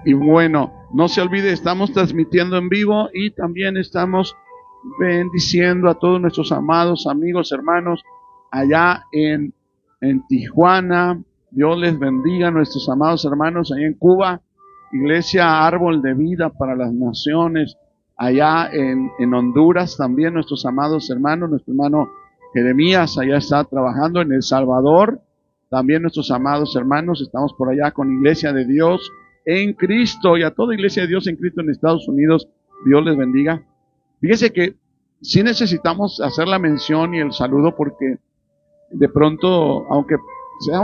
Y bueno, no se olvide, estamos transmitiendo en vivo y también estamos bendiciendo a todos nuestros amados amigos, hermanos, allá en Tijuana. Dios les bendiga a nuestros amados hermanos allá en Cuba. Iglesia Árbol de Vida para las Naciones. Allá en Honduras también nuestros amados hermanos, nuestro hermano Jeremías allá está trabajando. En El Salvador también nuestros amados hermanos, estamos por allá con Iglesia de Dios en Cristo, y a toda Iglesia de Dios en Cristo en Estados Unidos. Dios les bendiga. Fíjese que sí necesitamos hacer la mención y el saludo, porque de pronto, aunque sea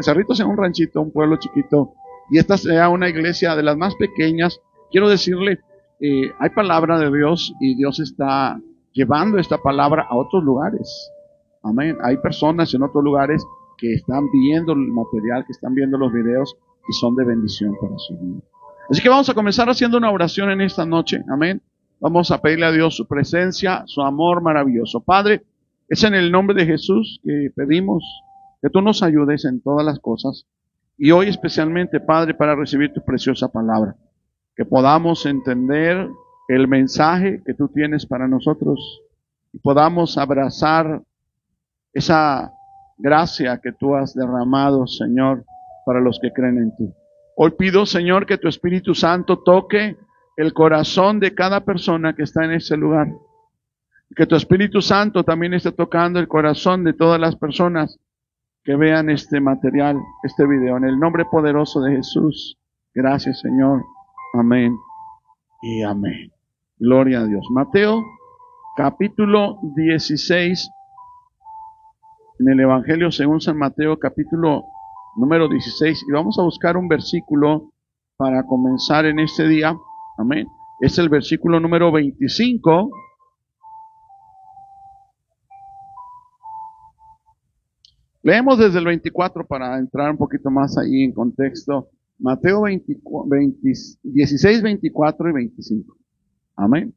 Cerrito sea un ranchito, un pueblo chiquito, y esta sea una iglesia de las más pequeñas, quiero decirle, hay palabra de Dios y Dios está llevando esta palabra a otros lugares. Amén. Hay personas en otros lugares que están viendo el material, que están viendo los videos y son de bendición para su vida. Así que vamos a comenzar haciendo una oración en esta noche. Amén. Vamos a pedirle a Dios su presencia, su amor maravilloso. Padre, es en el nombre de Jesús que pedimos que tú nos ayudes en todas las cosas. Y hoy especialmente, Padre, para recibir tu preciosa palabra. Que podamos entender el mensaje que tú tienes para nosotros y podamos abrazar esa gracia que tú has derramado, Señor, para los que creen en ti. Hoy pido, Señor, que tu Espíritu Santo toque el corazón de cada persona que está en ese lugar. Que tu Espíritu Santo también esté tocando el corazón de todas las personas que vean este material, este video. En el nombre poderoso de Jesús. Gracias, Señor. Amén y amén. Gloria a Dios. Mateo, capítulo 16. En el Evangelio según San Mateo, capítulo número 16. Y vamos a buscar un versículo para comenzar en este día. Amén. Es el versículo número 25. Leemos desde el 24 para entrar un poquito más ahí en contexto. Mateo 16, 24 y 25. Amén.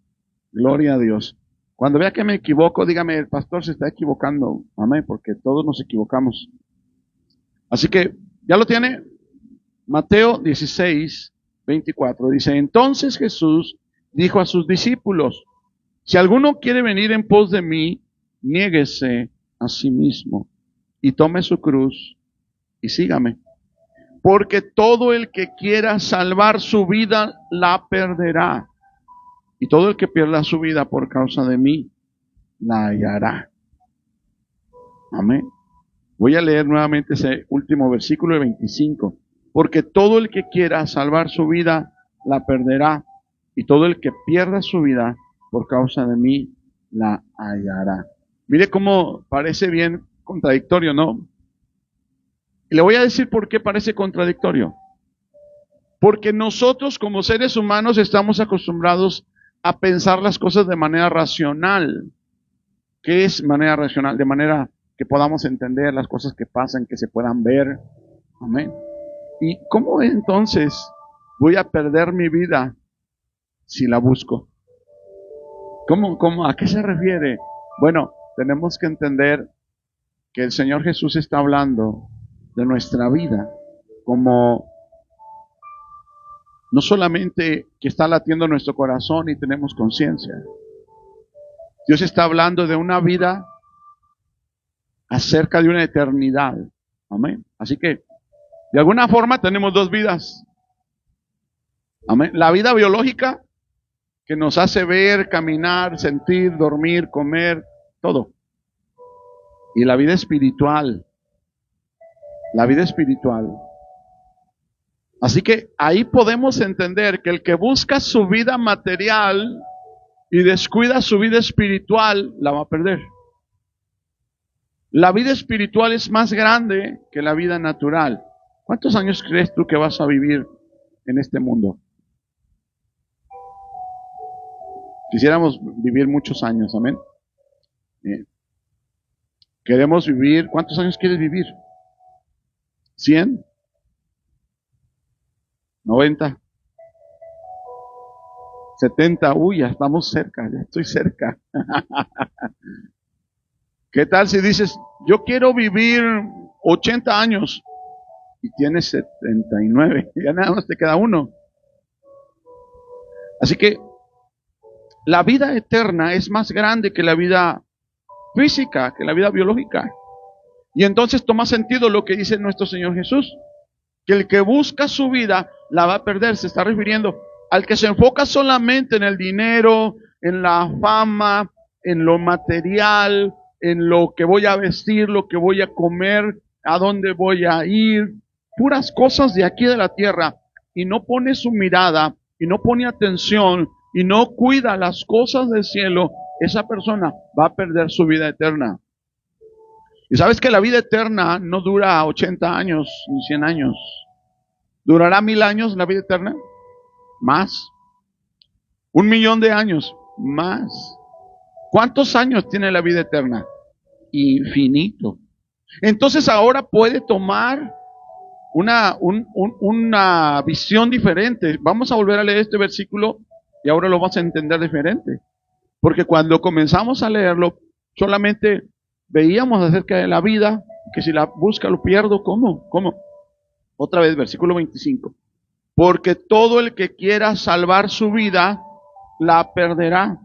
Gloria a Dios. Cuando vea que me equivoco, dígame, el pastor se está equivocando. Amén, porque todos nos equivocamos. Así que, ¿ya lo tiene? Mateo 16, 24. Dice, entonces Jesús dijo a sus discípulos, si alguno quiere venir en pos de mí, niéguese a sí mismo y tome su cruz y sígame. Porque todo el que quiera salvar su vida, la perderá. Y todo el que pierda su vida por causa de mí, la hallará. Amén. Voy a leer nuevamente ese último versículo de 25. Porque todo el que quiera salvar su vida, la perderá. Y todo el que pierda su vida por causa de mí, la hallará. Mire cómo parece bien contradictorio, ¿no? Y le voy a decir por qué parece contradictorio. Porque nosotros como seres humanos estamos acostumbrados a pensar las cosas de manera racional. ¿Qué es manera racional? De manera que podamos entender las cosas que pasan, que se puedan ver. Amén. ¿Y cómo entonces voy a perder mi vida si la busco? ¿Cómo? ¿A qué se refiere? Bueno, tenemos que entender que el Señor Jesús está hablando de nuestra vida como no solamente que está latiendo nuestro corazón y tenemos conciencia. Dios está hablando de una vida acerca de una eternidad. Amén. Así que, de alguna forma tenemos dos vidas. Amén. La vida biológica, que nos hace ver, caminar, sentir, dormir, comer, todo. Y la vida espiritual. La vida espiritual. Así que ahí podemos entender que el que busca su vida material y descuida su vida espiritual, la va a perder. La vida espiritual es más grande que la vida natural. ¿Cuántos años crees tú que vas a vivir en este mundo? Quisiéramos vivir muchos años, amén. Queremos vivir, ¿cuántos años quieres vivir? ¿100? ¿90? ¿70? Uy, ya estamos cerca, ya estoy cerca. ¿Qué tal si dices, yo quiero vivir 80 años y tienes 79? Ya nada más te queda uno. Así que la vida eterna es más grande que la vida física, que la vida biológica. Y entonces toma sentido lo que dice nuestro Señor Jesús, que el que busca su vida la va a perder. Se está refiriendo al que se enfoca solamente en el dinero, en la fama, en lo material, en lo que voy a vestir, lo que voy a comer, a dónde voy a ir, puras cosas de aquí de la tierra, y no pone su mirada, y no pone atención, y no cuida las cosas del cielo, esa persona va a perder su vida eterna. Y sabes que la vida eterna no dura 80 años ni 100 años. ¿Durará 1000 años la vida eterna? Más. 1.000.000 de años, más. ¿Cuántos años tiene la vida eterna? Infinito. Entonces ahora puede tomar una visión diferente. Vamos a volver a leer este versículo y ahora lo vamos a entender diferente. Porque cuando comenzamos a leerlo, solamente veíamos acerca de la vida, que si la busca lo pierdo. ¿Cómo? Otra vez, versículo 25. Porque todo el que quiera salvar su vida, la perderá.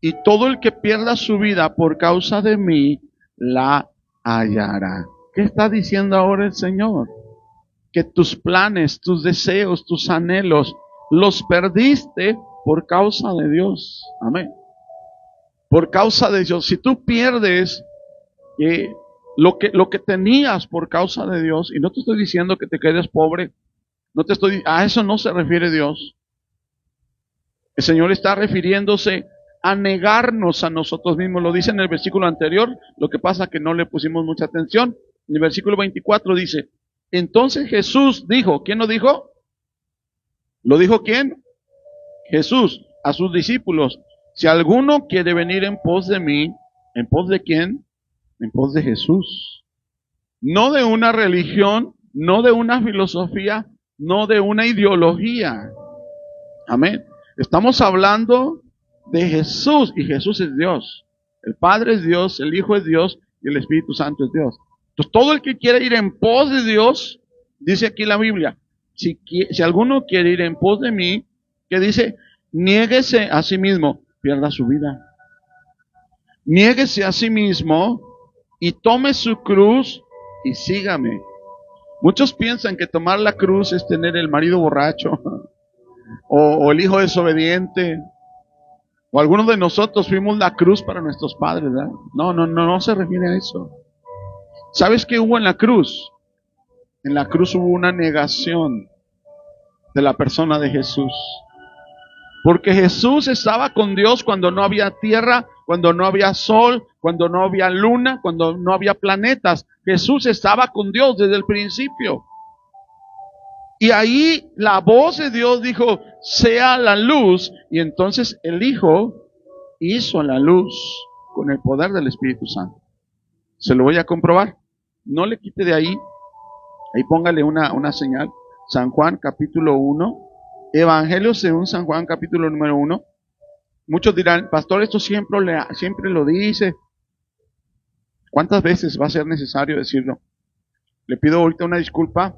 Y todo el que pierda su vida por causa de mí, la hallará. ¿Qué está diciendo ahora el Señor? Que tus planes, tus deseos, tus anhelos, los perdiste por causa de Dios. Amén. Por causa de Dios. Si tú pierdes lo que tenías por causa de Dios, y no te estoy diciendo que te quedes pobre, a eso no se refiere Dios. El Señor está refiriéndose a negarnos a nosotros mismos. Lo dice en el versículo anterior, lo que pasa que no le pusimos mucha atención. En el versículo 24 dice, entonces Jesús dijo, ¿quién lo dijo? ¿Lo dijo quién? Jesús a sus discípulos, si alguno quiere venir en pos de mí, ¿en pos de quién? En pos de Jesús. No de una religión, no de una filosofía, no de una ideología. Amén. Estamos hablando de Jesús, y Jesús es Dios. El Padre es Dios, el Hijo es Dios y el Espíritu Santo es Dios. Entonces todo el que quiere ir en pos de Dios, dice aquí la Biblia, si alguno quiere ir en pos de mí, que dice, niéguese a sí mismo, pierda su vida. Niéguese a sí mismo y tome su cruz y sígame. Muchos piensan que tomar la cruz es tener el marido borracho o el hijo desobediente, o algunos de nosotros fuimos la cruz para nuestros padres, ¿verdad? No se refiere a eso. ¿Sabes qué hubo en la cruz? En la cruz hubo una negación de la persona de Jesús. Porque Jesús estaba con Dios cuando no había tierra, cuando no había sol, cuando no había luna, cuando no había planetas. Jesús estaba con Dios desde el principio. Y ahí la voz de Dios dijo, sea la luz. Y entonces el Hijo hizo la luz con el poder del Espíritu Santo. Se lo voy a comprobar. No le quite de ahí. Ahí póngale una señal. San Juan capítulo 1. Evangelio según San Juan capítulo número 1. Muchos dirán, pastor, esto siempre lo dice. ¿Cuántas veces va a ser necesario decirlo? Le pido ahorita una disculpa.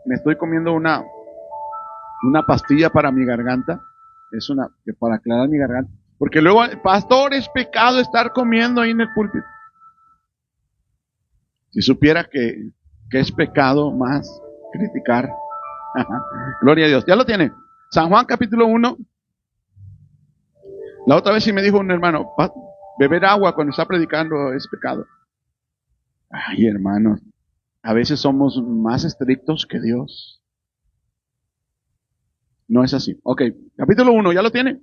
Me estoy comiendo una pastilla para mi garganta. Es para aclarar mi garganta. Porque luego, pastor, es pecado estar comiendo ahí en el púlpito. Si supiera que es pecado más criticar. Gloria a Dios. Ya lo tiene. San Juan capítulo 1. La otra vez sí me dijo un hermano, beber agua cuando está predicando es pecado. Ay, hermanos, a veces somos más estrictos que Dios. No es así. Ok, capítulo 1, ¿ya lo tiene?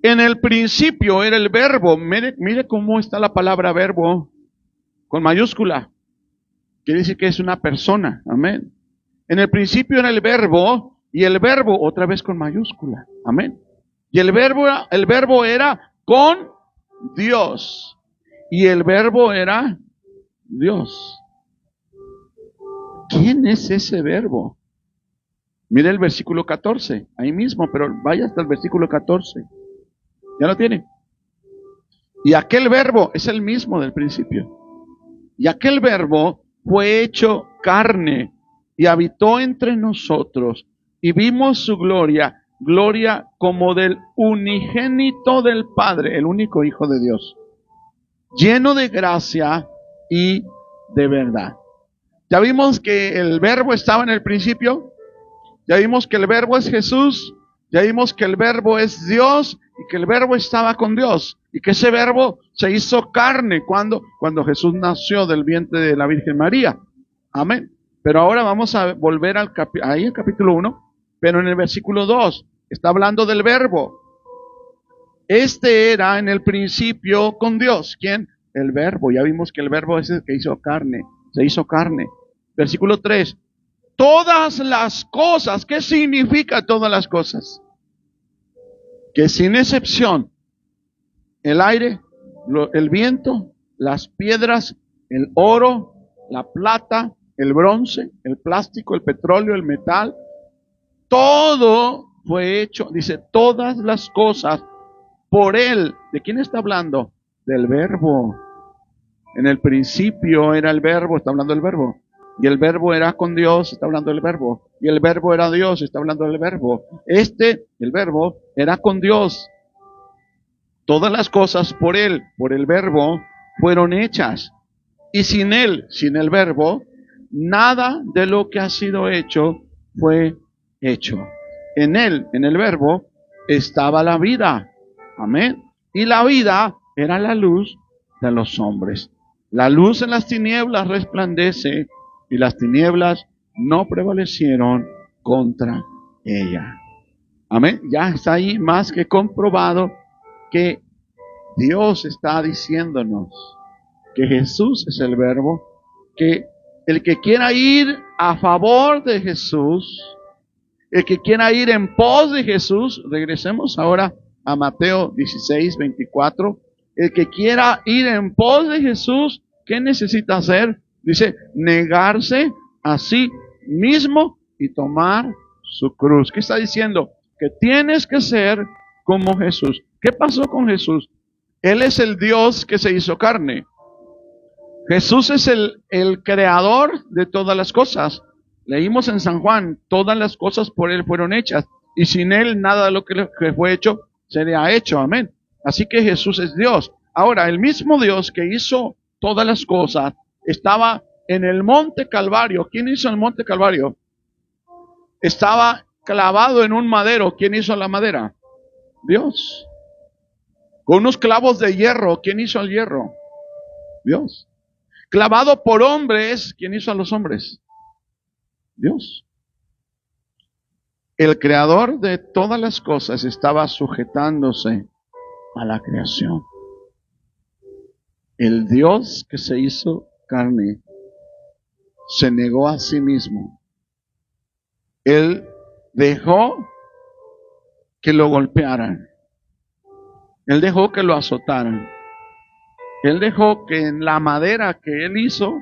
En el principio era el verbo. Mire cómo está la palabra verbo con mayúscula. Quiere decir que es una persona. Amén. En el principio era el verbo, y el verbo otra vez con mayúscula. Amén. Y el verbo era con Dios. Y el verbo era Dios. ¿Quién es ese verbo? Mire el versículo 14, ahí mismo, pero vaya hasta el versículo 14. ¿Ya lo tiene? Y aquel verbo es el mismo del principio. Y aquel verbo fue hecho carne y habitó entre nosotros y vimos su gloria, gloria como del unigénito del Padre, el único Hijo de Dios, lleno de gracia y de verdad. Ya vimos que el Verbo estaba en el principio, ya vimos que el Verbo es Jesús, ya vimos que el Verbo es Dios y que el Verbo estaba con Dios y que ese Verbo se hizo carne cuando Jesús nació del vientre de la Virgen María. Amén. Pero ahora vamos a volver ahí al capítulo 1, pero en el versículo 2 está hablando del Verbo. Este era en el principio con Dios. ¿Quién? El Verbo. Ya vimos que el Verbo es el que hizo carne, se hizo carne. Versículo 3. Todas las cosas. ¿Qué significa todas las cosas? Que sin excepción, el aire, el viento, las piedras, el oro, la plata, el bronce, el plástico, el petróleo, el metal, todo fue hecho, dice, todas las cosas por Él. ¿De quién está hablando? Del Verbo. En el principio era el Verbo, está hablando del Verbo. Y el Verbo era con Dios, está hablando del Verbo. Y el Verbo era Dios, está hablando del Verbo. El Verbo, era con Dios. Todas las cosas por Él, por el Verbo, fueron hechas. Y sin Él, sin el Verbo, nada de lo que ha sido hecho fue hecho. En Él, en el Verbo, estaba la vida. Amén. Y la vida era la luz de los hombres. La luz en las tinieblas resplandece y las tinieblas no prevalecieron contra ella. Amén. Ya está ahí más que comprobado que Dios está diciéndonos que Jesús es el Verbo, que el que quiera ir a favor de Jesús, el que quiera ir en pos de Jesús, regresemos ahora a Mateo 16, 24, el que quiera ir en pos de Jesús, ¿qué necesita hacer? Dice, negarse a sí mismo y tomar su cruz. ¿Qué está diciendo? Que tienes que ser como Jesús. ¿Qué pasó con Jesús? Él es el Dios que se hizo carne. Jesús es el creador de todas las cosas. Leímos en San Juan, todas las cosas por Él fueron hechas. Y sin Él nada de lo que fue hecho sería hecho. Amén. Así que Jesús es Dios. Ahora, el mismo Dios que hizo todas las cosas estaba en el monte Calvario. ¿Quién hizo el monte Calvario? Estaba clavado en un madero. ¿Quién hizo la madera? Dios. Con unos clavos de hierro. ¿Quién hizo el hierro? Dios. Clavado por hombres. ¿Quién hizo a los hombres? Dios. El creador de todas las cosas estaba sujetándose a la creación. El Dios que se hizo carne se negó a sí mismo. Él dejó que lo golpearan. Él dejó que lo azotaran. Él dejó que en la madera que Él hizo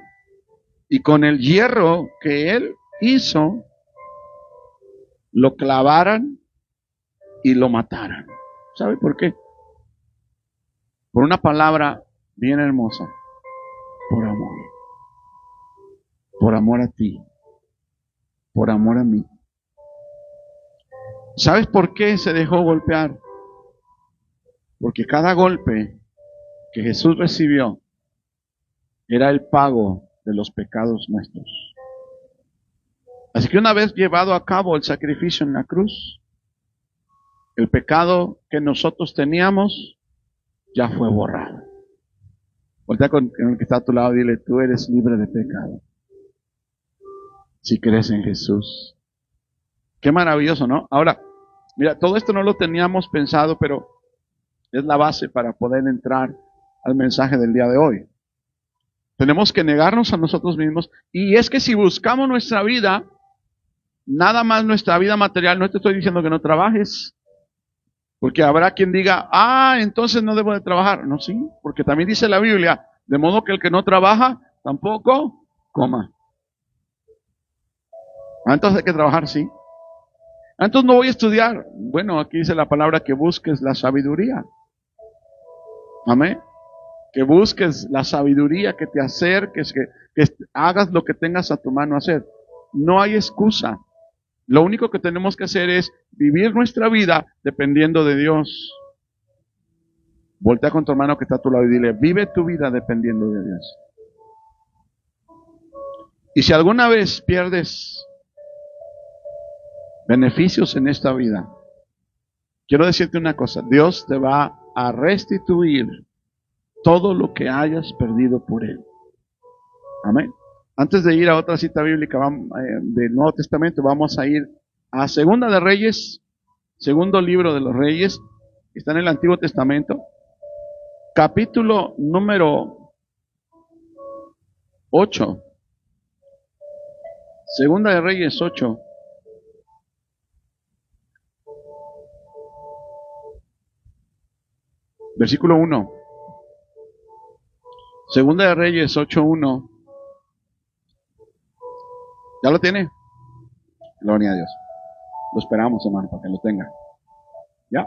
y con el hierro que Él hizo, lo clavaran y lo mataran. ¿Sabe por qué? Por una palabra bien hermosa. Por amor. Por amor a ti. Por amor a mí. ¿Sabes por qué se dejó golpear? Porque cada golpe que Jesús recibió era el pago de los pecados nuestros. Así que una vez llevado a cabo el sacrificio en la cruz, el pecado que nosotros teníamos ya fue borrado. Voltea con el que está a tu lado y dile, tú eres libre de pecado. Si crees en Jesús. Qué maravilloso, ¿no? Ahora, mira, todo esto no lo teníamos pensado, pero es la base para poder entrar al mensaje del día de hoy. Tenemos que negarnos a nosotros mismos. Y es que si buscamos nuestra vida, nada más nuestra vida material, no te estoy diciendo que no trabajes. Porque habrá quien diga, entonces no debo de trabajar. No, sí, porque también dice la Biblia, de modo que el que no trabaja, tampoco coma. Entonces hay que trabajar, sí. Entonces no voy a estudiar. Bueno, aquí dice la palabra que busques la sabiduría. Amén. Que busques la sabiduría, que te acerques, que hagas lo que tengas a tu mano hacer. No hay excusa. Lo único que tenemos que hacer es vivir nuestra vida dependiendo de Dios. Voltea con tu hermano que está a tu lado y dile, vive tu vida dependiendo de Dios. Y si alguna vez pierdes beneficios en esta vida, quiero decirte una cosa, Dios te va a restituir todo lo que hayas perdido por Él. Amén. Antes de ir a otra cita bíblica del Nuevo Testamento, vamos a ir a Segunda de Reyes, segundo libro de los Reyes, que está en el Antiguo Testamento, capítulo número 8. Segunda de Reyes 8. Versículo 1. Segunda de Reyes 8:1. ¿Ya lo tiene? Gloria a Dios. Lo esperamos, hermano, para que lo tenga. ¿Ya?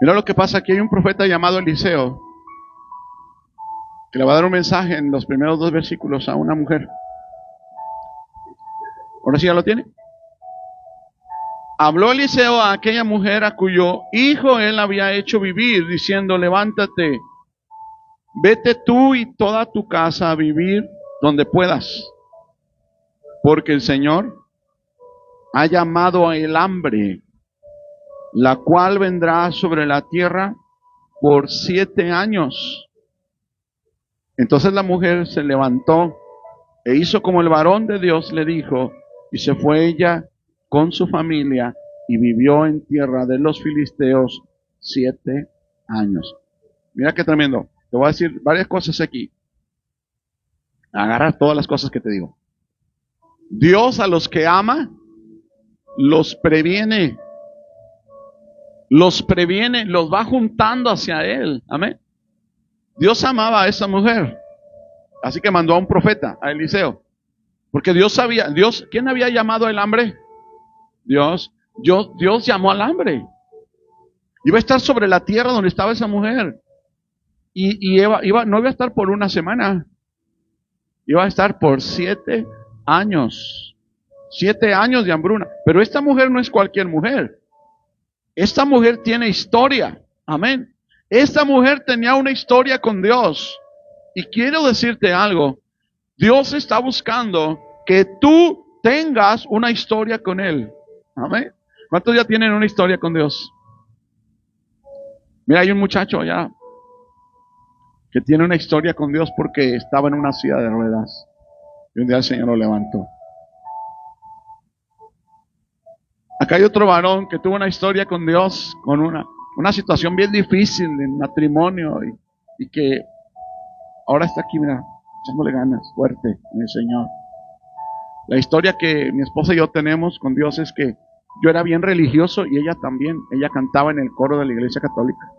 Mira lo que pasa, aquí hay un profeta llamado Eliseo, que le va a dar un mensaje en los primeros 2 versículos a una mujer. ¿Ahora sí ya lo tiene? Habló Eliseo a aquella mujer a cuyo hijo él había hecho vivir, diciendo, levántate, vete tú y toda tu casa a vivir donde puedas, porque el Señor ha llamado a el hambre, la cual vendrá sobre la tierra por 7 años. Entonces la mujer se levantó e hizo como el varón de Dios le dijo, y se fue ella con su familia y vivió en tierra de los filisteos 7 años. Mira qué tremendo. Te voy a decir varias cosas aquí. Agarra todas las cosas que te digo. Dios a los que ama, los previene, los va juntando hacia Él. Amén. Dios amaba a esa mujer, así que mandó a un profeta, a Eliseo, porque Dios sabía, ¿quién había llamado al hambre? Dios llamó al hambre. Iba a estar sobre la tierra donde estaba esa mujer. Y no iba a estar por una semana. Iba a estar por 7 años. 7 años de hambruna. Pero esta mujer no es cualquier mujer. Esta mujer tiene historia. Amén. Esta mujer tenía una historia con Dios. Y quiero decirte algo. Dios está buscando que tú tengas una historia con Él. Amén. ¿Cuántos ya tienen una historia con Dios? Mira, hay un muchacho allá que tiene una historia con Dios porque estaba en una silla de ruedas. Y un día el Señor lo levantó. Acá hay otro varón que tuvo una historia con Dios, con una situación bien difícil en matrimonio y que ahora está aquí, mira, echándole ganas, fuerte en el Señor. La historia que mi esposa y yo tenemos con Dios es que yo era bien religioso y ella también. Ella cantaba en el coro de la Iglesia Católica.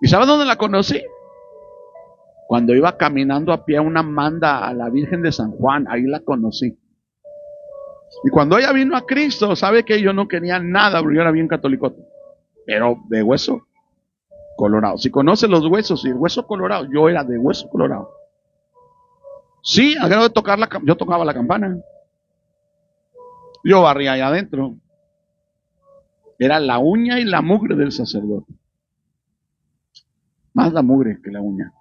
¿Y sabes dónde la conocí? Cuando iba caminando a pie a una manda a la Virgen de San Juan, ahí la conocí. Y cuando ella vino a Cristo, sabe que yo no quería nada, porque yo era bien católico, pero de hueso colorado. Si conoces los huesos y el hueso colorado, yo era de hueso colorado. Sí, al grado de yo tocaba la campana. Yo barría allá adentro. Era la uña y la mugre del sacerdote. Más la mugre que la uña.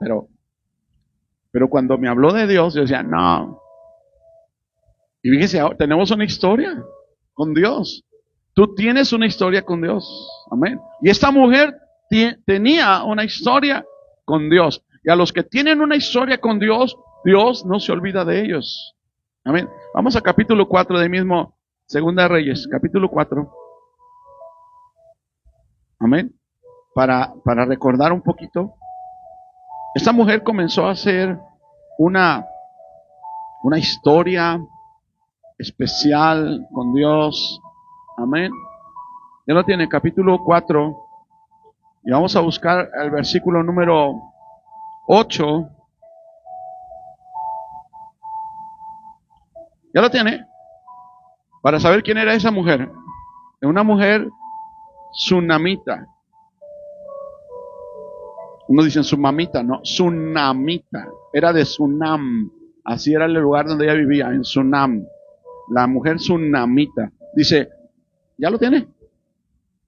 Pero cuando me habló de Dios, yo decía, no. Y fíjese, tenemos una historia con Dios. Tú tienes una historia con Dios. Amén. Y esta mujer tenía una historia con Dios. Y a los que tienen una historia con Dios, Dios no se olvida de ellos. Amén. Vamos a capítulo 4 de mismo Segunda de Reyes, capítulo 4. Amén. Para recordar un poquito. Esta mujer comenzó a hacer una historia especial con Dios. Amén. Ya lo tiene, capítulo 4. Y vamos a buscar el versículo número 8. ¿Ya lo tiene? Para saber quién era esa mujer. Una mujer tsunamita. Unos dicen su mamita, no, tsunamita. Era de Sunam. Así era el lugar donde ella vivía, en Sunam. La mujer sunamita. Dice, ¿ya lo tiene?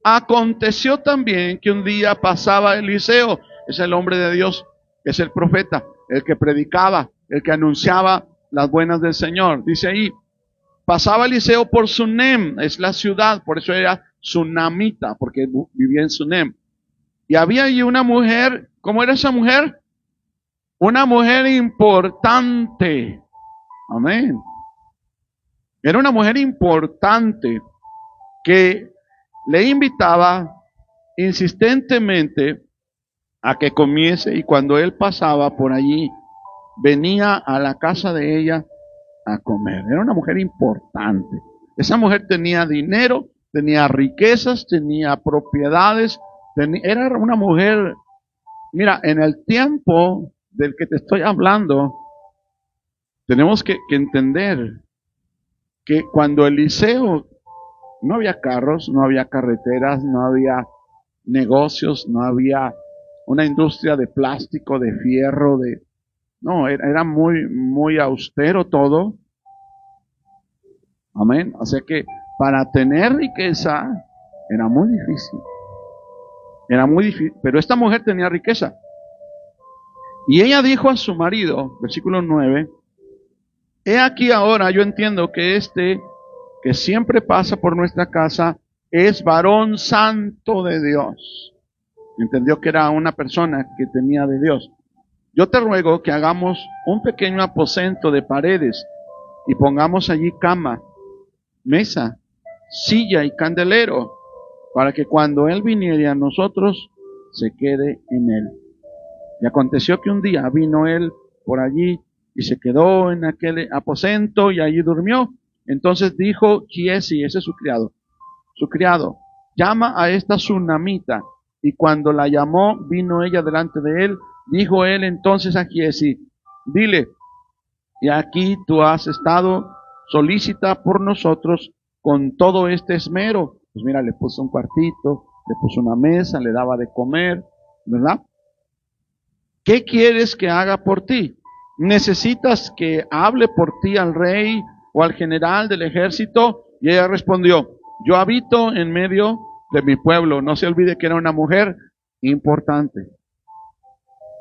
Aconteció también que un día pasaba Eliseo, es el hombre de Dios, es el profeta, el que predicaba, el que anunciaba las buenas del Señor. Dice ahí, pasaba Eliseo por Sunem, es la ciudad, por eso era sunamita, porque vivía en Sunem. Y había allí una mujer, ¿cómo era esa mujer? Una mujer importante. Amén. Era una mujer importante que le invitaba insistentemente a que comiese, y cuando él pasaba por allí, venía a la casa de ella a comer. Era una mujer importante. Esa mujer tenía dinero, tenía riquezas, tenía propiedades, era una mujer, mira, en el tiempo del que te estoy hablando, tenemos que entender que cuando Eliseo, no había carros, no había carreteras, no había negocios, no había una industria de plástico, de fierro, no, era muy austero todo. Amén. O sea que para tener riqueza era muy difícil. Era muy difícil, pero esta mujer tenía riqueza. Y ella dijo a su marido, versículo 9, he aquí ahora yo entiendo que que siempre pasa por nuestra casa, es varón santo de Dios. Entendió que era una persona que tenía de Dios. Yo te ruego que hagamos un pequeño aposento de paredes y pongamos allí cama, mesa, silla y candelero, para que cuando él viniere a nosotros, se quede en él. Y aconteció que un día vino él por allí y se quedó en aquel aposento y allí durmió. Entonces dijo Giesi, ese es su criado, llama a esta sunamita. Y cuando la llamó, vino ella delante de él. Dijo él entonces a Giesi, dile, y aquí tú has estado solícita por nosotros con todo este esmero. Pues mira, le puso un cuartito, le puso una mesa, le daba de comer, ¿verdad? ¿Qué quieres que haga por ti? ¿Necesitas que hable por ti al rey o al general del ejército? Y ella respondió, yo habito en medio de mi pueblo. No se olvide que era una mujer importante.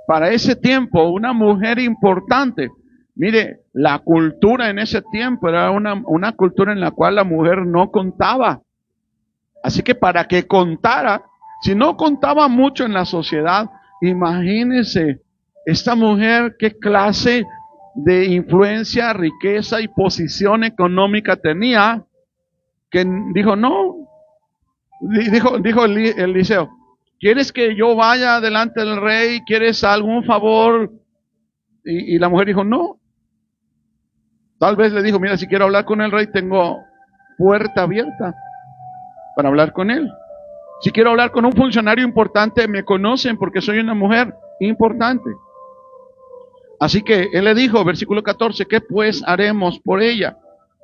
Para ese tiempo, una mujer importante. Mire, la cultura en ese tiempo era una cultura en la cual la mujer no contaba. Así que para que contara, si no contaba mucho en la sociedad, imagínense, esta mujer qué clase de influencia, riqueza y posición económica tenía, que dijo, no, dijo Eliseo, ¿quieres que yo vaya delante del rey? ¿Quieres algún favor? Y la mujer dijo, no. Tal vez le dijo, mira, si quiero hablar con el rey, tengo puerta abierta para hablar con él. Si quiero hablar con un funcionario importante, me conocen porque soy una mujer importante. Así que él le dijo, versículo 14, ¿qué pues haremos por ella?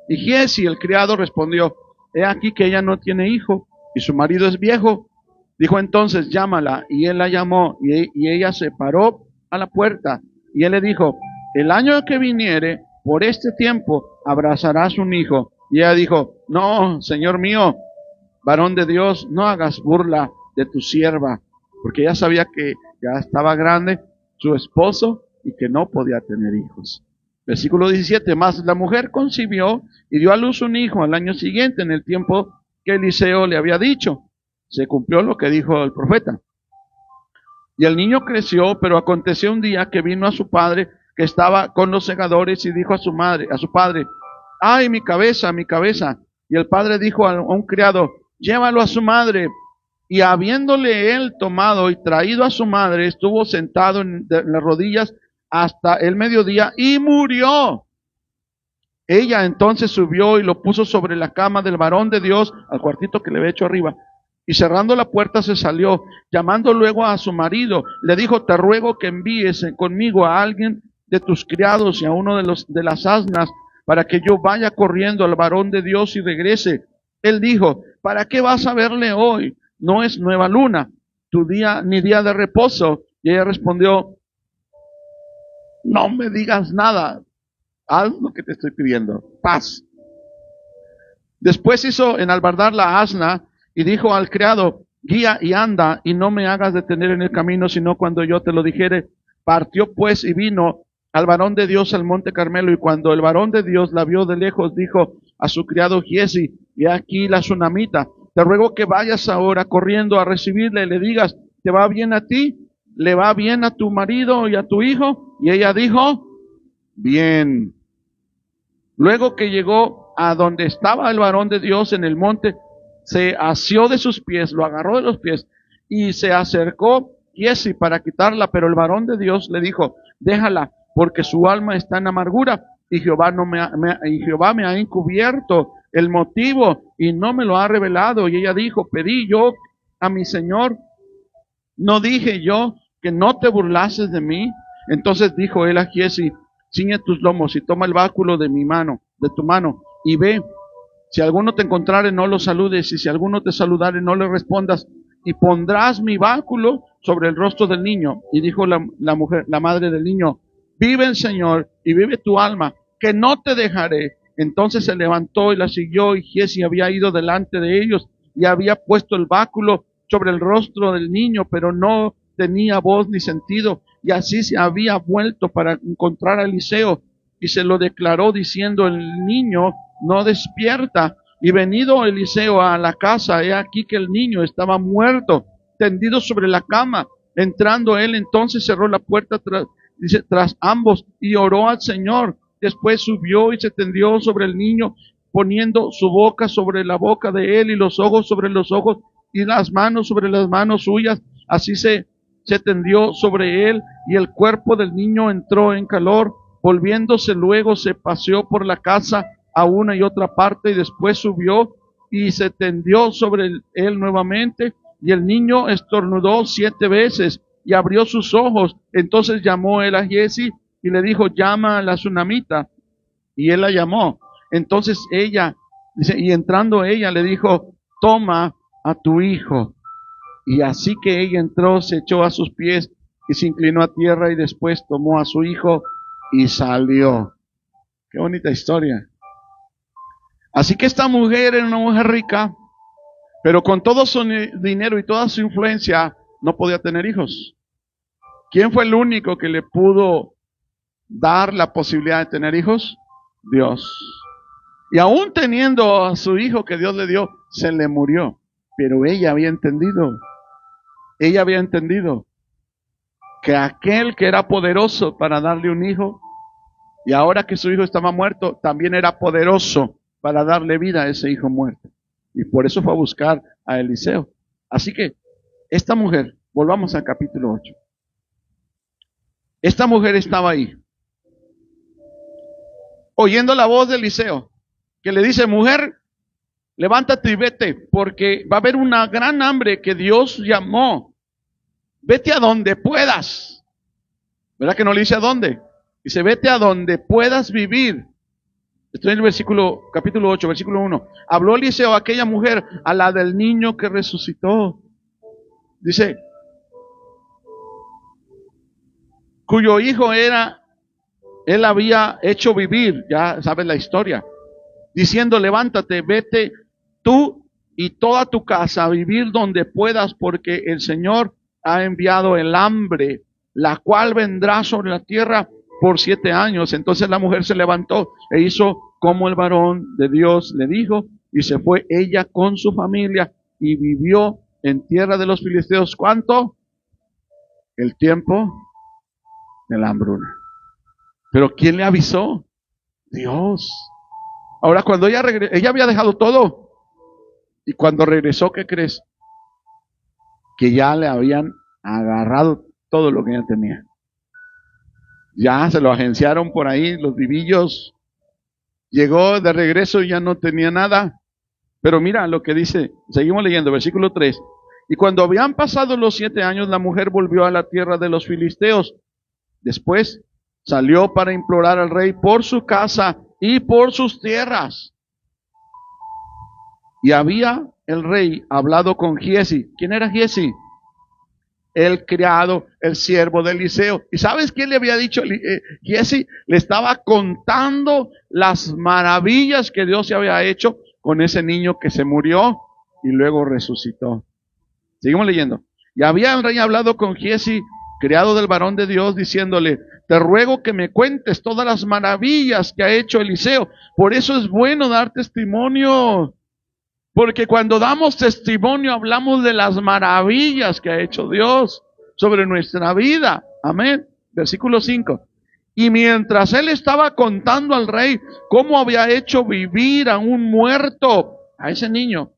Y Giesi, el criado, respondió, he aquí que ella no tiene hijo y su marido es viejo. Dijo entonces, llámala. Y él la llamó y ella se paró a la puerta. Y él le dijo, el año que viniere, por este tiempo, abrazarás un hijo. Y ella dijo, no, Señor mío, varón de Dios, no hagas burla de tu sierva, porque ella sabía que ya estaba grande su esposo y que no podía tener hijos. Versículo 17, más la mujer concibió y dio a luz un hijo al año siguiente, en el tiempo que Eliseo le había dicho. Se cumplió lo que dijo el profeta. Y el niño creció, pero aconteció un día que vino a su padre, que estaba con los segadores, y dijo a su padre, ¡ay, mi cabeza, mi cabeza! Y el padre dijo a un criado, llévalo a su madre. Y habiéndole él tomado y traído a su madre, estuvo sentado en las rodillas hasta el mediodía y murió. Ella entonces subió y lo puso sobre la cama del varón de Dios, al cuartito que le había hecho arriba. Y cerrando la puerta se salió, llamando luego a su marido. Le dijo, te ruego que envíes conmigo a alguien de tus criados y a uno de las asnas, para que yo vaya corriendo al varón de Dios y regrese. Él dijo, ¿para qué vas a verle hoy? No es nueva luna, tu día ni día de reposo. Y ella respondió, no me digas nada. Haz lo que te estoy pidiendo. Paz. Después hizo enalbardar la asna y dijo al criado, guía y anda, y no me hagas detener en el camino, sino cuando yo te lo dijere. Partió pues y vino al varón de Dios al monte Carmelo, y cuando el varón de Dios la vio de lejos, dijo a su criado Giesi, y aquí la sunamita, te ruego que vayas ahora corriendo a recibirle y le digas, ¿te va bien a ti? ¿Le va bien a tu marido y a tu hijo? Y ella dijo, bien. Luego que llegó a donde estaba el varón de Dios en el monte, se asió de sus pies, lo agarró de los pies y se acercó Giesi para quitarla, pero el varón de Dios le dijo, déjala, porque su alma está en amargura y Jehová me ha encubierto el motivo y no me lo ha revelado. Y ella dijo, pedí yo a mi Señor, ¿no dije yo que no te burlases de mí? Entonces dijo él a Giesi, ciñe tus lomos y toma el báculo de tu mano, y ve. Si alguno te encontrare, no lo saludes, y si alguno te saludare, no le respondas, y pondrás mi báculo sobre el rostro del niño. Y dijo la mujer, la madre del niño, vive el Señor, y vive tu alma, que no te dejaré. Entonces se levantó y la siguió, y Giesi había ido delante de ellos, y había puesto el báculo sobre el rostro del niño, pero no tenía voz ni sentido, y así se había vuelto para encontrar a Eliseo, y se lo declaró diciendo, el niño no despierta. Y venido Eliseo a la casa, he aquí que el niño estaba muerto, tendido sobre la cama. Entrando él, entonces cerró la puerta tras ambos y oró al Señor. Después subió y se tendió sobre el niño, poniendo su boca sobre la boca de él y los ojos sobre los ojos y las manos sobre las manos suyas. Así se tendió sobre él, y el cuerpo del niño entró en calor. Volviéndose luego se paseó por la casa a una y otra parte, y después subió y se tendió sobre él nuevamente, y el niño estornudó 7 veces y abrió sus ojos. Entonces llamó él a Giesi y le dijo, llama a la sunamita. Y él la llamó. Entonces ella, dice, y entrando ella le dijo, toma a tu hijo. Y así que ella entró, se echó a sus pies y se inclinó a tierra, y después tomó a su hijo y salió. Qué bonita historia. Así que esta mujer era una mujer rica, pero con todo su dinero y toda su influencia no podía tener hijos. ¿Quién fue el único que le pudo dar la posibilidad de tener hijos? Dios. Y aún teniendo a su hijo que Dios le dio, se le murió. Pero ella había entendido que aquel que era poderoso para darle un hijo, y ahora que su hijo estaba muerto, también era poderoso para darle vida a ese hijo muerto. Y por eso fue a buscar a Eliseo. Así que esta mujer, volvamos al capítulo 8. Esta mujer estaba ahí, oyendo la voz de Eliseo, que le dice, mujer, levántate y vete, porque va a haber una gran hambre que Dios llamó. Vete a donde puedas. ¿Verdad que no le dice a dónde? Dice, vete a donde puedas vivir. Estoy en el capítulo 8, versículo 1. Habló Eliseo a aquella mujer, a la del niño que resucitó. Dice, cuyo hijo él había hecho vivir, ya sabes la historia, diciendo, levántate, vete tú y toda tu casa a vivir donde puedas, porque el Señor ha enviado el hambre, la cual vendrá sobre la tierra por 7 años. Entonces la mujer se levantó e hizo como el varón de Dios le dijo, y se fue ella con su familia y vivió en tierra de los filisteos. ¿Cuánto? El tiempo de la hambruna. Pero ¿quién le avisó? Dios. Ahora cuando ella había dejado todo, y cuando regresó, ¿qué crees? Que ya le habían agarrado todo lo que ella tenía. Ya se lo agenciaron por ahí los vivillos. Llegó de regreso y ya no tenía nada. Pero mira lo que dice, seguimos leyendo, versículo 3. Y cuando habían pasado los 7 años, la mujer volvió a la tierra de los filisteos. Después salió para implorar al rey por su casa y por sus tierras. Y había el rey hablado con Giesi. ¿Quién era Giesi? el criado, el siervo de Eliseo. ¿Y sabes qué le había dicho? Giezi le estaba contando las maravillas que Dios se había hecho con ese niño que se murió y luego resucitó. Seguimos leyendo. Y había el rey hablado con Giezi, criado del varón de Dios, diciéndole: te ruego que me cuentes todas las maravillas que ha hecho Eliseo. Por eso es bueno dar testimonio. Porque cuando damos testimonio hablamos de las maravillas que ha hecho Dios sobre nuestra vida. Amén. Versículo 5. Y mientras él estaba contando al rey cómo había hecho vivir a un muerto, a ese niño,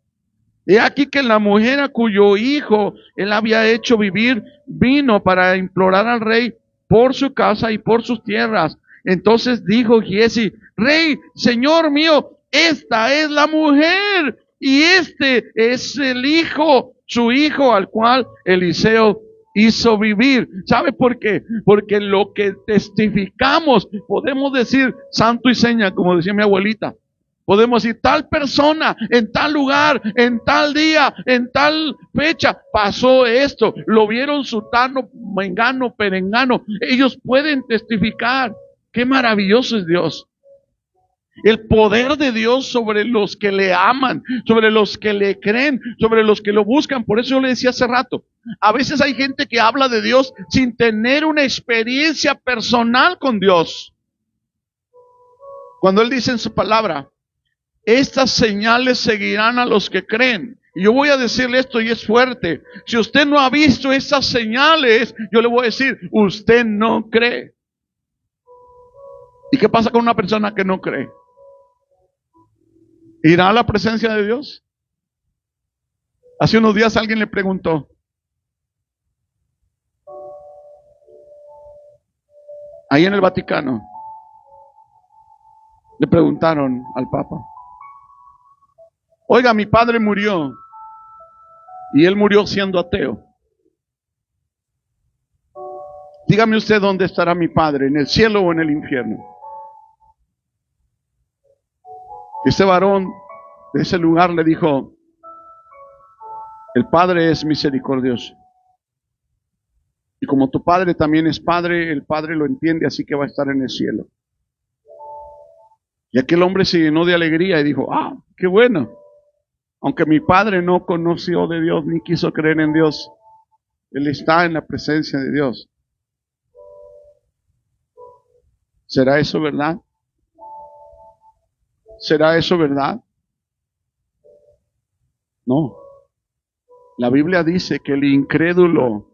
he aquí que la mujer a cuyo hijo él había hecho vivir vino para implorar al rey por su casa y por sus tierras. Entonces dijo Giezi: rey, señor mío, esta es la mujer y este es el hijo, su hijo, al cual Eliseo hizo vivir. ¿Sabe por qué? Porque lo que testificamos, podemos decir santo y seña, como decía mi abuelita. Podemos decir, tal persona, en tal lugar, en tal día, en tal fecha, pasó esto. Lo vieron sutano, mengano, perengano. Ellos pueden testificar. Qué maravilloso es Dios. El poder de Dios sobre los que le aman, sobre los que le creen, sobre los que lo buscan. Por eso yo le decía hace rato, a veces hay gente que habla de Dios sin tener una experiencia personal con Dios. Cuando Él dice en su palabra: estas señales seguirán a los que creen. Y yo voy a decirle esto, y es fuerte. Si usted no ha visto esas señales, yo le voy a decir, usted no cree. ¿Y qué pasa con una persona que no cree? ¿Irá a la presencia de Dios? Hace unos días alguien le preguntó, ahí en el Vaticano, le preguntaron al Papa: oiga, mi padre murió y él murió siendo ateo. Dígame usted dónde estará mi padre, en el cielo o en el infierno. Ese varón de ese lugar le dijo: el Padre es misericordioso. Y como tu padre también es padre, el Padre lo entiende, así que va a estar en el cielo. Y aquel hombre se llenó de alegría y dijo: ah, qué bueno. Aunque mi padre no conoció de Dios ni quiso creer en Dios, él está en la presencia de Dios. ¿Será eso verdad? ¿Será eso verdad? No. La Biblia dice que el incrédulo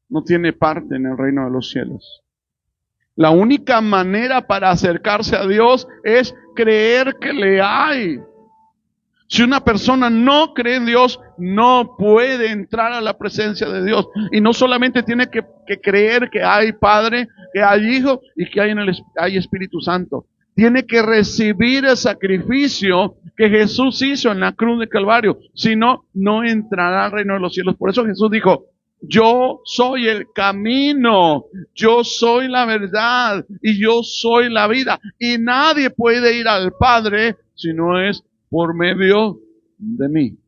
no tiene parte en el reino de los cielos. La única manera para acercarse a Dios es creer que le hay. Si una persona no cree en Dios, no puede entrar a la presencia de Dios. Y no solamente tiene que creer que hay Padre, que hay Hijo y que hay Espíritu Santo. Tiene que recibir el sacrificio que Jesús hizo en la cruz de Calvario. Si no, no entrará al reino de los cielos. Por eso Jesús dijo: yo soy el camino, yo soy la verdad y yo soy la vida. Y nadie puede ir al Padre si no es por medio de mí.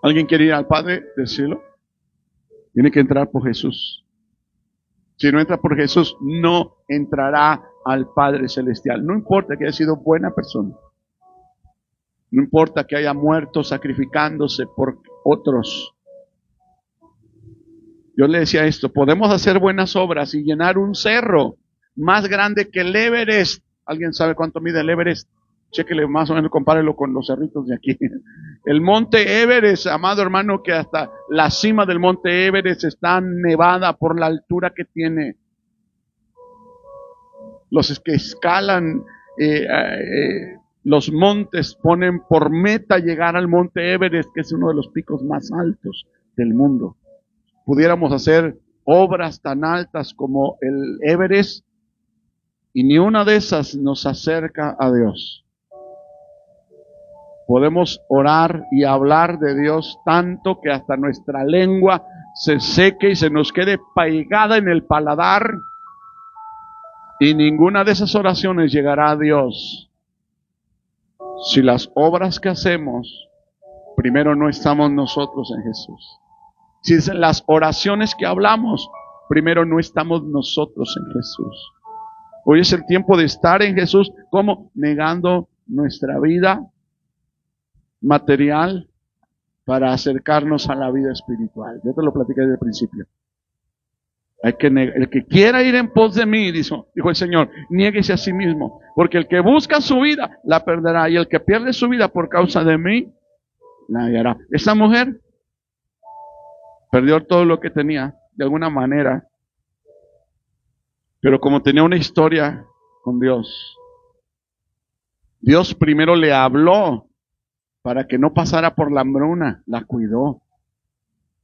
¿Alguien quiere ir al Padre del cielo? Tiene que entrar por Jesús. Si no entra por Jesús, no entrará al Padre Celestial. No importa que haya sido buena persona. No importa que haya muerto sacrificándose por otros. Yo le decía esto: podemos hacer buenas obras y llenar un cerro más grande que el Everest. ¿Alguien sabe cuánto mide el Everest? Chéquele más o menos, compárelo con los cerritos de aquí. El monte Everest, amado hermano, que hasta la cima del monte Everest está nevada por la altura que tiene. Los que escalan los montes ponen por meta llegar al monte Everest, que es uno de los picos más altos del mundo. Pudiéramos hacer obras tan altas como el Everest y ni una de esas nos acerca a Dios. Podemos orar y hablar de Dios tanto que hasta nuestra lengua se seque y se nos quede pegada en el paladar, y ninguna de esas oraciones llegará a Dios si las obras que hacemos primero no estamos nosotros en Jesús. Si es en las oraciones que hablamos, primero no estamos nosotros en Jesús. Hoy es el tiempo de estar en Jesús, como negando nuestra vida material para acercarnos a la vida espiritual. Yo te lo platiqué desde el principio. El que quiera ir en pos de mí, dijo el Señor, niéguese a sí mismo, porque el que busca su vida la perderá, y el que pierde su vida por causa de mí la hallará. Esa mujer perdió todo lo que tenía, de alguna manera, pero como tenía una historia con Dios, Dios primero le habló para que no pasara por la hambruna, la cuidó,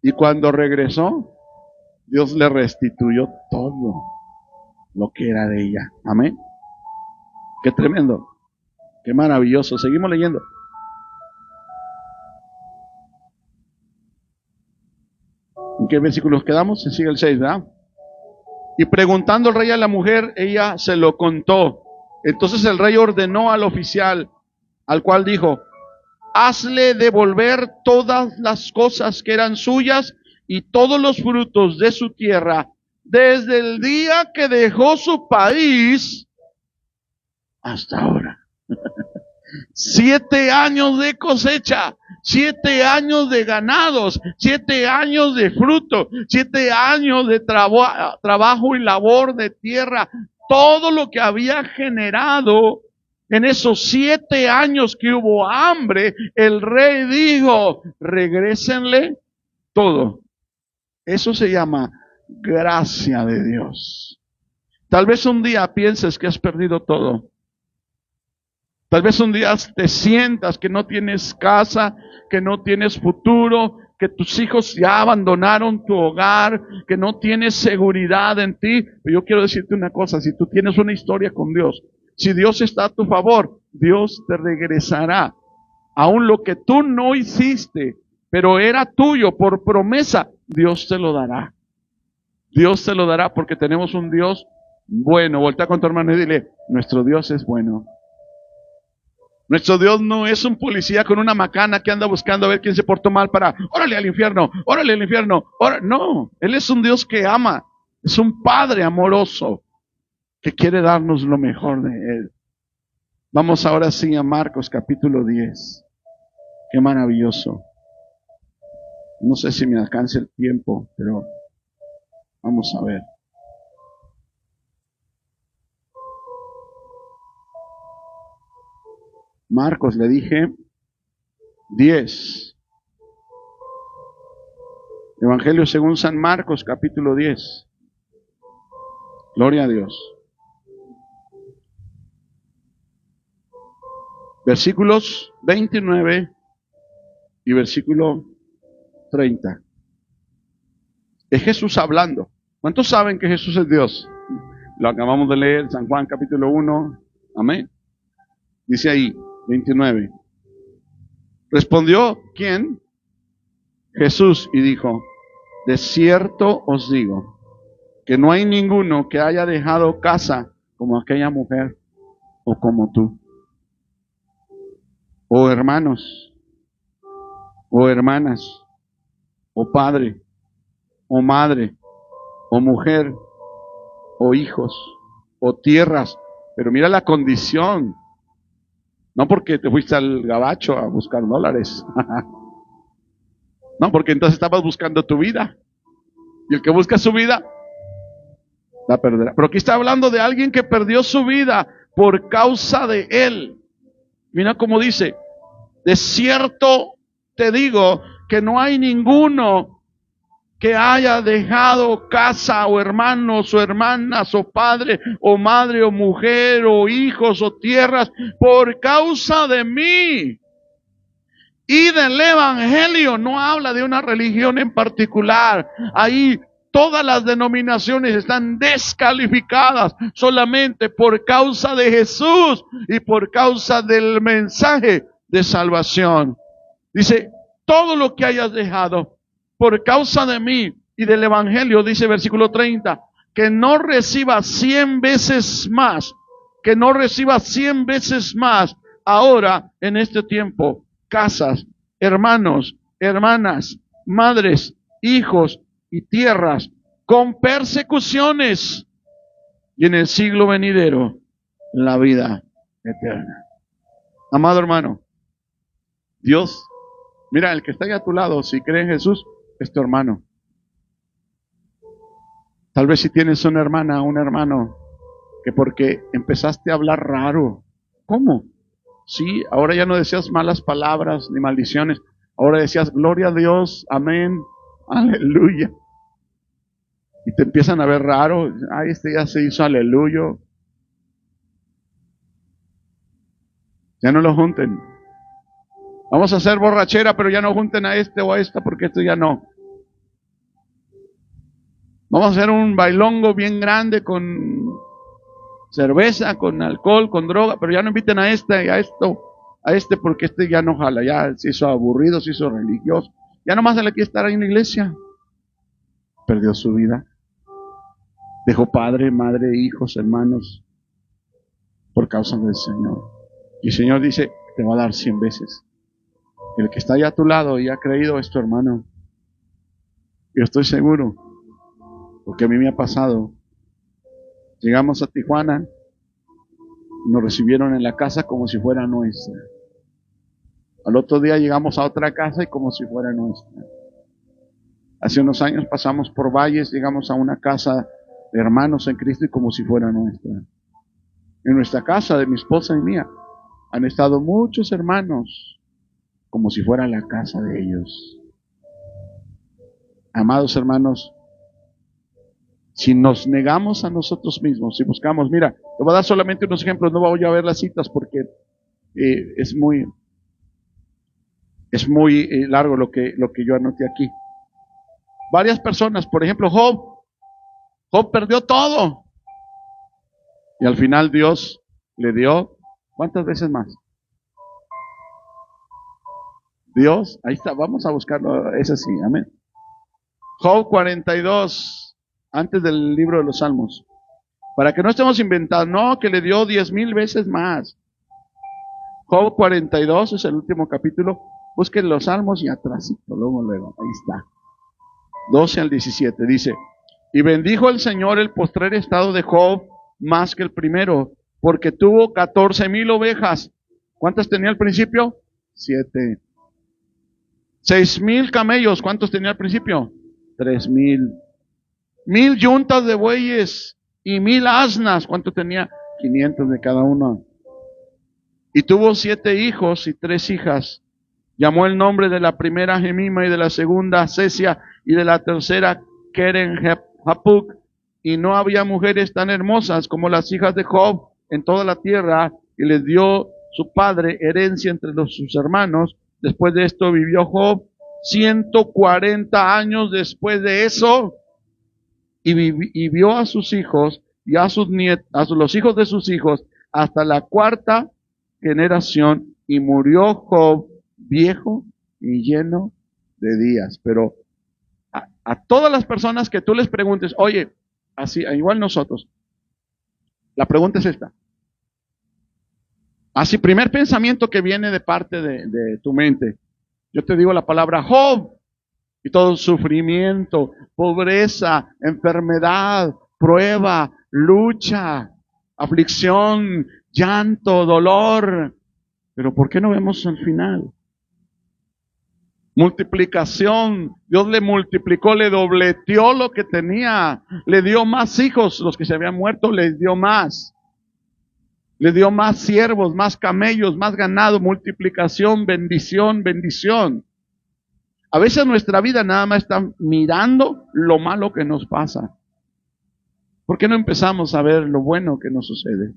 y cuando regresó, Dios le restituyó todo lo que era de ella. Amén. Qué tremendo, qué maravilloso. Seguimos leyendo. ¿En qué versículos quedamos? Se sigue el 6, ¿verdad? Y preguntando el rey a la mujer, ella se lo contó. Entonces el rey ordenó al oficial, al cual dijo: hazle devolver todas las cosas que eran suyas y todos los frutos de su tierra, desde el día que dejó su país hasta ahora. 7 años de cosecha, 7 años de ganados, 7 años de fruto, 7 años de trabajo y labor de tierra. Todo lo que había generado en esos 7 años que hubo hambre, el rey dijo: regrésenle todo. Eso se llama gracia de Dios. Tal vez un día pienses que has perdido todo. Tal vez un día te sientas que no tienes casa, que no tienes futuro, que tus hijos ya abandonaron tu hogar, que no tienes seguridad en ti. Pero yo quiero decirte una cosa: si tú tienes una historia con Dios, si Dios está a tu favor, Dios te regresará. Aún lo que tú no hiciste, pero era tuyo por promesa, Dios te lo dará. Dios te lo dará, porque tenemos un Dios bueno. Voltea con tu hermano y dile: nuestro Dios es bueno. Nuestro Dios no es un policía con una macana que anda buscando a ver quién se portó mal para, órale al infierno, órale al infierno. No, Él es un Dios que ama. Es un Padre amoroso que quiere darnos lo mejor de Él. Vamos ahora sí a Marcos capítulo 10. Qué maravilloso. No sé si me alcance el tiempo, pero vamos a ver. Marcos, le dije 10. Evangelio según San Marcos, capítulo 10. Gloria a Dios. Versículos 29 y versículo 30. Es Jesús hablando. ¿Cuántos saben que Jesús es Dios? Lo acabamos de leer, San Juan capítulo 1. Amén. Dice ahí, 29. Respondió, ¿quién? Jesús, y dijo: de cierto os digo, que no hay ninguno que haya dejado casa como aquella mujer, o como tú, o hermanos, o hermanas, o padre, o madre, o mujer, o hijos, o tierras. Pero mira la condición. No porque te fuiste al gabacho a buscar dólares. No, porque entonces estabas buscando tu vida. Y el que busca su vida, la perderá. Pero aquí está hablando de alguien que perdió su vida por causa de Él. Mira cómo dice: de cierto te digo que no hay ninguno que haya dejado casa, o hermanos, o hermanas, o padre, o madre, o mujer, o hijos, o tierras, por causa de mí y del Evangelio. No habla de una religión en particular. Ahí todas las denominaciones están descalificadas solamente por causa de Jesús y por causa del mensaje de salvación. Dice: todo lo que hayas dejado por causa de mí y del Evangelio, dice versículo 30, que no reciba 100 veces más, que no reciba 100 veces más ahora en este tiempo, casas, hermanos, hermanas, madres, hijos y tierras, con persecuciones, y en el siglo venidero, la vida eterna. Amado hermano, Dios, mira, el que está ahí a tu lado, si cree en Jesús, es tu hermano. Tal vez si tienes una hermana, un hermano, que porque empezaste a hablar raro. ¿Cómo? Sí, ahora ya no decías malas palabras ni maldiciones. Ahora decías, gloria a Dios, amén, aleluya. Y te empiezan a ver raro. Ay, este ya se hizo aleluya. Ya no lo junten. Vamos a hacer borrachera, pero ya no junten a este o a esta porque esto ya no. Vamos a hacer un bailongo bien grande con cerveza, con alcohol, con droga, pero ya no inviten a este y a esto, a este porque este ya no jala, ya se hizo aburrido, se hizo religioso. Ya nomás se le quiere estar ahí en la iglesia. Perdió su vida. Dejó padre, madre, hijos, hermanos, por causa del Señor. Y el Señor dice, te va a dar 100 veces. El que está allá a tu lado y ha creído es tu hermano. Yo estoy seguro, porque a mí me ha pasado. Llegamos a Tijuana, nos recibieron en la casa como si fuera nuestra. Al otro día llegamos a otra casa y como si fuera nuestra. Hace unos años pasamos por Valles, llegamos a una casa de hermanos en Cristo y como si fuera nuestra. En nuestra casa, de mi esposa y mía, han estado muchos hermanos como si fuera la casa de ellos. Amados hermanos, si nos negamos a nosotros mismos, si buscamos, mira, te voy a dar solamente unos ejemplos, no voy a ver las citas porque es muy largo lo que yo anoté aquí. Varias personas, por ejemplo, Job perdió todo. Y al final Dios le dio, ¿cuántas veces más? Dios, ahí está, vamos a buscarlo, ese sí, amén. Job 42, antes del libro de los Salmos. Para que no estemos inventando, no, que le dio 10,000 veces más. Job 42 es el último capítulo. Busquen los Salmos y atrásito, luego, ahí está. 12 al 17, dice, y bendijo el Señor el postrer estado de Job más que el primero, porque tuvo 14,000 ovejas. ¿Cuántas tenía al principio? 7. 6,000 camellos. ¿Cuántos tenía al principio? 3,000. 1,000 yuntas de bueyes y 1,000 asnas. ¿Cuánto tenía? 500 de cada uno. Y tuvo 7 hijos y 3 hijas. Llamó el nombre de la primera Jemima y de la segunda Cesia y de la tercera Keren Hapuk. Y no había mujeres tan hermosas como las hijas de Job en toda la tierra. Y les dio su padre herencia entre sus hermanos. Después de esto vivió Job 140 años después de eso. Y vio a sus hijos y a sus nietos, a los hijos de sus hijos, hasta la 4ª generación. Y murió Job viejo y lleno de días. Pero a todas las personas que tú les preguntes, oye, así, igual nosotros, la pregunta es esta. Así, primer pensamiento que viene de parte de tu mente, yo te digo la palabra Job, y todo sufrimiento, pobreza, enfermedad, prueba, lucha, aflicción, llanto, dolor. Pero ¿por qué no vemos al final? Multiplicación, Dios le multiplicó, le dobleteó lo que tenía, le dio más hijos, los que se habían muerto les dio más. Le dio más siervos, más camellos, más ganado, multiplicación, bendición, bendición. A veces nuestra vida nada más está mirando lo malo que nos pasa. ¿Por qué no empezamos a ver lo bueno que nos sucede?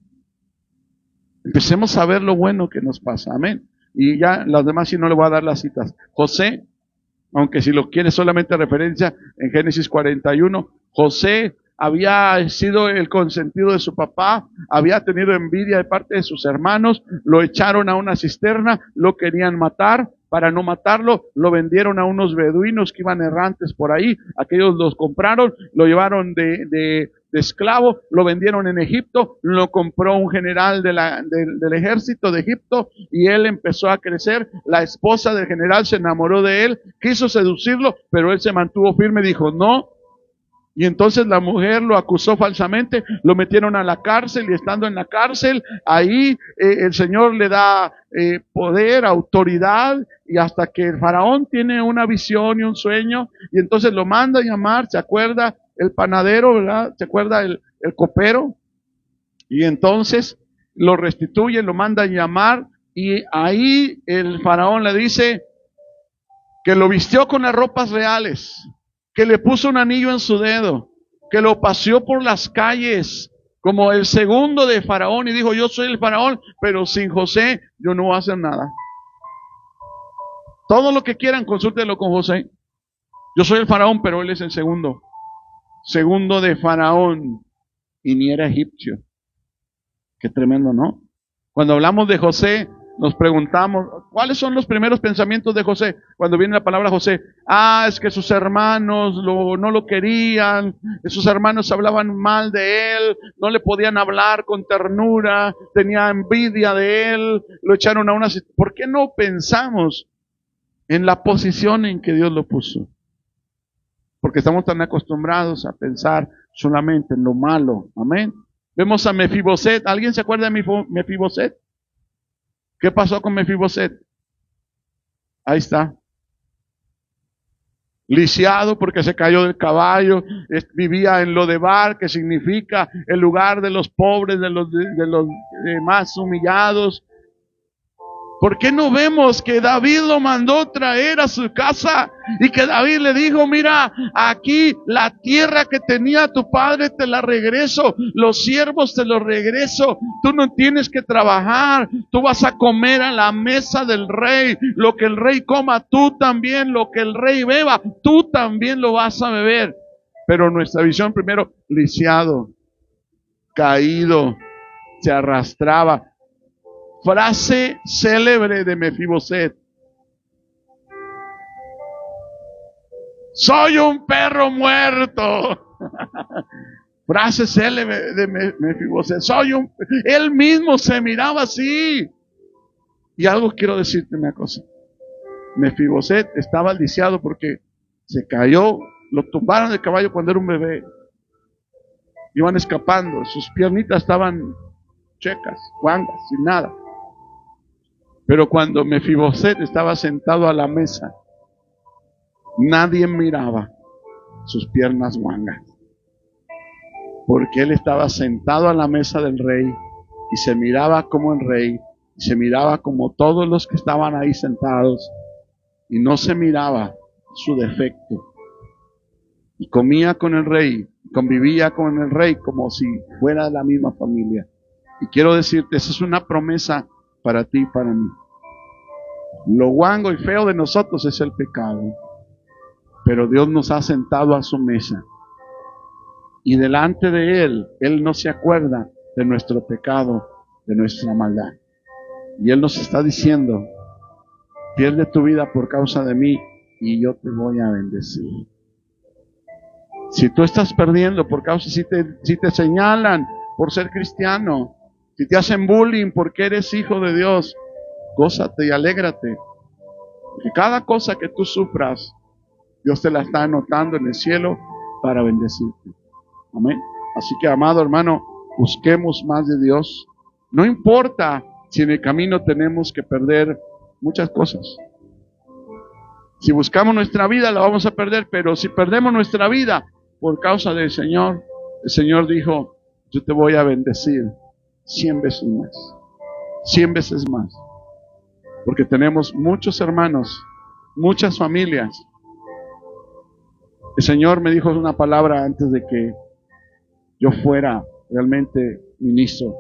Empecemos a ver lo bueno que nos pasa. Amén. Y ya las demás sí no le voy a dar las citas. José, aunque si lo quieres solamente referencia en Génesis 41, José había sido el consentido de su papá, había tenido envidia de parte de sus hermanos, lo echaron a una cisterna, lo querían matar. Para no matarlo, lo vendieron a unos beduinos que iban errantes por ahí. Aquellos los compraron, lo llevaron de de esclavo, lo vendieron en Egipto, lo compró un general del ejército de Egipto y él empezó a crecer. La esposa del general se enamoró de él, quiso seducirlo, pero él se mantuvo firme y dijo no. Y entonces la mujer lo acusó falsamente, lo metieron a la cárcel y estando en la cárcel, ahí el Señor le da poder, autoridad, y hasta que el faraón tiene una visión y un sueño, y entonces lo manda a llamar, ¿se acuerda? El panadero, ¿verdad? ¿Se acuerda el copero? Y entonces lo restituye, lo manda a llamar, y ahí el faraón le dice que lo vistió con las ropas reales, que le puso un anillo en su dedo, que lo paseó por las calles como el segundo de Faraón y dijo, yo soy el Faraón, pero sin José yo no voy a hacer nada. Todo lo que quieran, consúltenlo con José. Yo soy el Faraón, pero él es el segundo de Faraón, y ni era egipcio. Qué tremendo, ¿no? Cuando hablamos de José, nos preguntamos, ¿cuáles son los primeros pensamientos de José? Cuando viene la palabra José, es que sus hermanos no lo querían, sus hermanos hablaban mal de él, no le podían hablar con ternura, tenía envidia de él, lo echaron a una... ¿Por qué no pensamos en la posición en que Dios lo puso? Porque estamos tan acostumbrados a pensar solamente en lo malo. Amén. Vemos a Mefiboset. ¿Alguien se acuerda de Mefiboset? ¿Qué pasó con Mefiboset? Ahí está. Lisiado porque se cayó del caballo, vivía en Lodebar, que significa el lugar de los pobres, de los más humillados. ¿Por qué no vemos que David lo mandó traer a su casa y que David le dijo, mira, aquí la tierra que tenía tu padre te la regreso, los siervos te los regreso, tú no tienes que trabajar, tú vas a comer a la mesa del rey, lo que el rey coma tú también, lo que el rey beba, tú también lo vas a beber. Pero nuestra visión primero, lisiado, caído, se arrastraba. Frase célebre de Mefiboset: soy un perro muerto. Frase célebre de Mefiboset: él mismo se miraba así. Y algo quiero decirte una cosa. Mefiboset estaba lisiado porque se cayó, lo tumbaron del caballo cuando era un bebé. Iban escapando, sus piernitas estaban checas, guangas, sin nada. Pero cuando Mefiboset estaba sentado a la mesa, nadie miraba sus piernas guangas, porque él estaba sentado a la mesa del rey y se miraba como el rey, y se miraba como todos los que estaban ahí sentados, y no se miraba su defecto. Y comía con el rey, convivía con el rey como si fuera de la misma familia. Y quiero decirte, esa es una promesa para ti y para mí. Lo guango y feo de nosotros es el pecado, pero Dios nos ha sentado a su mesa y delante de Él no se acuerda de nuestro pecado, de nuestra maldad. Y Él nos está diciendo, pierde tu vida por causa de mí y yo te voy a bendecir. Si tú estás perdiendo por causa, si te señalan por ser cristiano, si te hacen bullying porque eres hijo de Dios, gózate y alégrate. Porque cada cosa que tú sufras, Dios te la está anotando en el cielo para bendecirte. Amén. Así que, amado hermano, busquemos más de Dios. No importa si en el camino tenemos que perder muchas cosas. Si buscamos nuestra vida, la vamos a perder, pero si perdemos nuestra vida por causa del Señor, el Señor dijo, yo te voy a bendecir 100 veces más. 100 veces más. Porque tenemos muchos hermanos, muchas familias. El Señor me dijo una palabra antes de que yo fuera realmente ministro,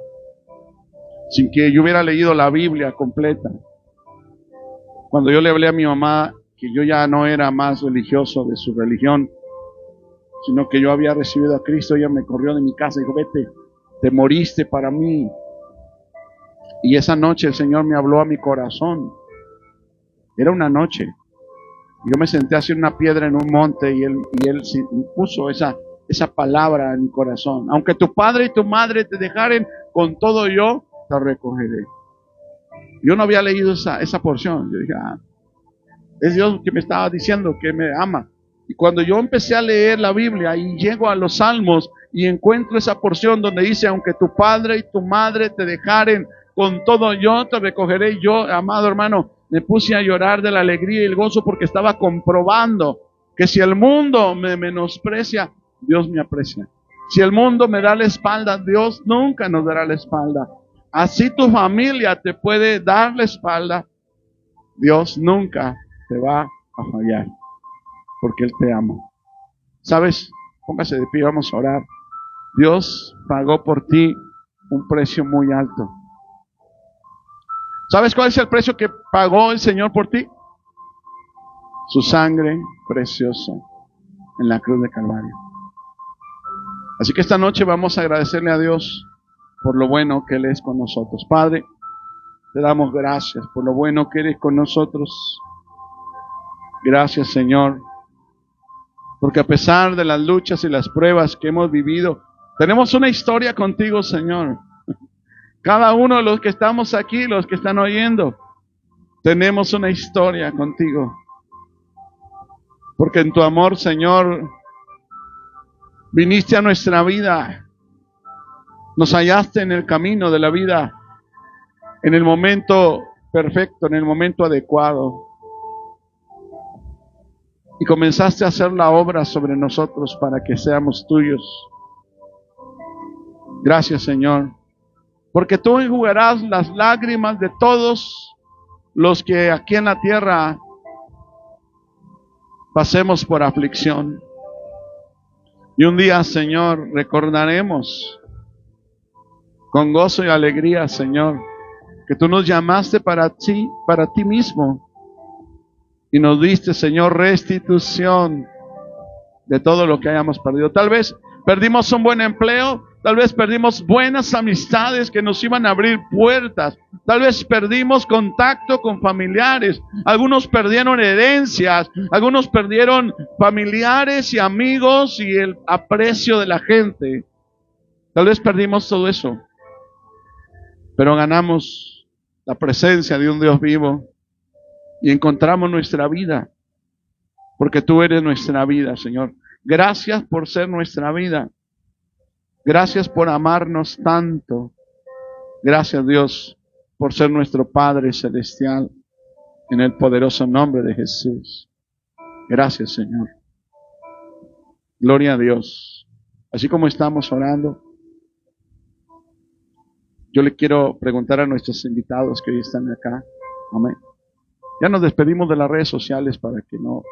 sin que yo hubiera leído la Biblia completa. Cuando yo le hablé a mi mamá que yo ya no era más religioso de su religión, sino que yo había recibido a Cristo, ella me corrió de mi casa y dijo, vete, te moriste para mí. Y esa noche el Señor me habló a mi corazón. Era una noche. Yo me senté así en una piedra en un monte y Él puso esa esa palabra en mi corazón. Aunque tu padre y tu madre te dejaren, con todo yo te recogeré. Yo no había leído esa porción. Yo dije, es Dios que me estaba diciendo que me ama. Y cuando yo empecé a leer la Biblia y llego a los Salmos y encuentro esa porción donde dice, aunque tu padre y tu madre te dejaren, con todo yo te recogeré. Y yo, amado hermano, me puse a llorar de la alegría y el gozo porque estaba comprobando que si el mundo me menosprecia, Dios me aprecia. Si el mundo me da la espalda, Dios nunca nos dará la espalda. Así tu familia te puede dar la espalda, Dios nunca te va a fallar, porque Él te ama. ¿Sabes? Póngase de pie, vamos a orar. Dios pagó por ti un precio muy alto. ¿Sabes cuál es el precio que pagó el Señor por ti? Su sangre preciosa en la cruz de Calvario. Así que esta noche vamos a agradecerle a Dios por lo bueno que Él es con nosotros. Padre, te damos gracias por lo bueno que eres con nosotros. Gracias, Señor, porque a pesar de las luchas y las pruebas que hemos vivido, tenemos una historia contigo, Señor. Cada uno de los que estamos aquí, los que están oyendo, tenemos una historia contigo. Porque en tu amor, Señor, viniste a nuestra vida. Nos hallaste en el camino de la vida, en el momento perfecto, en el momento adecuado. Y comenzaste a hacer la obra sobre nosotros para que seamos tuyos. Gracias, Señor. Porque tú enjugarás las lágrimas de todos los que aquí en la tierra pasemos por aflicción. Y un día, Señor, recordaremos con gozo y alegría, Señor, que tú nos llamaste para ti mismo. Y nos diste, Señor, restitución de todo lo que hayamos perdido. Tal vez perdimos un buen empleo, tal vez perdimos buenas amistades que nos iban a abrir puertas, tal vez perdimos contacto con familiares, algunos perdieron herencias, algunos perdieron familiares y amigos y el aprecio de la gente. Tal vez perdimos todo eso, pero ganamos la presencia de un Dios vivo y encontramos nuestra vida, porque tú eres nuestra vida, Señor. Gracias por ser nuestra vida. Gracias por amarnos tanto. Gracias, Dios, por ser nuestro Padre Celestial, en el poderoso nombre de Jesús. Gracias, Señor. Gloria a Dios. Así como estamos orando, yo le quiero preguntar a nuestros invitados que hoy están acá. Amén. Ya nos despedimos de las redes sociales para que no